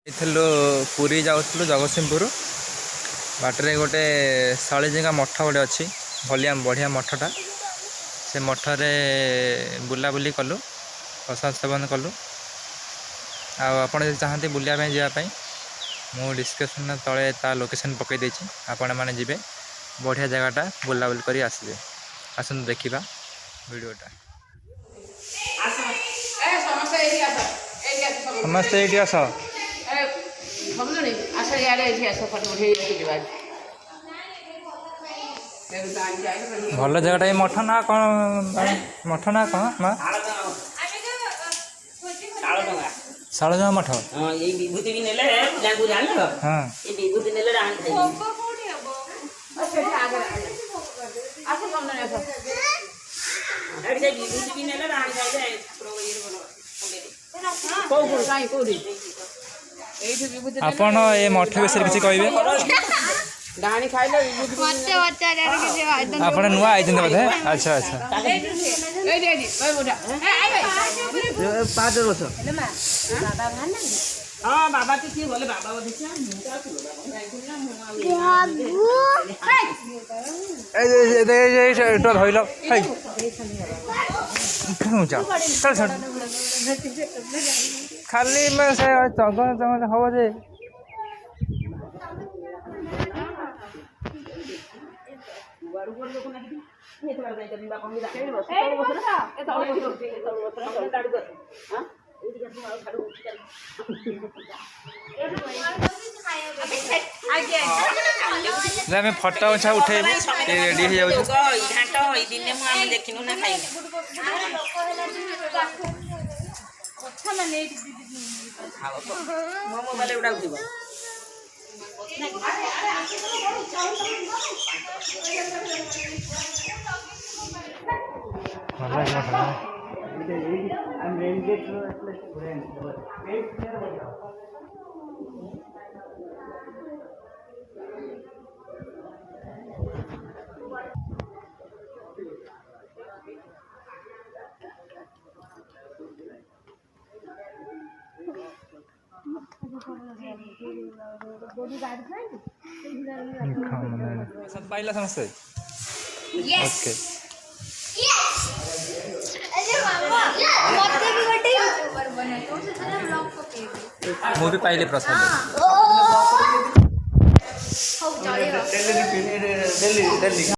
पुरी जाऊँ जगतसिंहपुर बाटरे गोटे शैलजिंगा मठ गोटे अच्छी भलिया बढ़िया मठटा से मठरे बुलाबुली कलु प्रसाद सेवन कलु आपण चाहती बुलाया जावाई मु डिस्क्रिप्शन तले ता लोकेशन पकई देछि आपण माने जिबे बढ़िया जगहटा बुलाबुली करी आसबे आसन देखिबा वीडियोटा समस्ते ये आस भल जगह ये मठ ना कौन मठ ना कौन माँ शालजंगा मठ विभूति भी नेले जान जान हां ये विभूति नेले रान खाई आसे कम न आसे अरे से विभूति भी नेले रान खाई दे ठाकुर को ये बनो को को काई कोडी आपण ए मठ विषय किसी कहबे डाणी खाइले विभूति बच्चे बच्चा रे किसी आइदन आपण नुआ आइजन बोधे अच्छा अच्छा ए दे दी भाई बोटा ए 5 वर्ष हेले मा बाबा भान ना हां बाबा के की बोले बाबा बोले क्या ए तो धइलो हे जा चल चल खाली में से जगह जगह हो जे बारू को लोक ना ये तो बाई करनी बापा मी जाके बस ए तो बस दाड़ कर हां ए दिया तू आउ छाड़ू जे मैं फोटो उठा उठे रेडी हो जाउ घाटो ई दिन में हम देखिनु ना खाई अच्छा माने मो मोबाइल उड़ा उठिबो पाइला समस्ते ओके अरे मामा मते भी गोटे यूट्यूबर बने तो से सारा ब्लॉग पके मु भी पाइले प्रसाद हो चलेगा डेली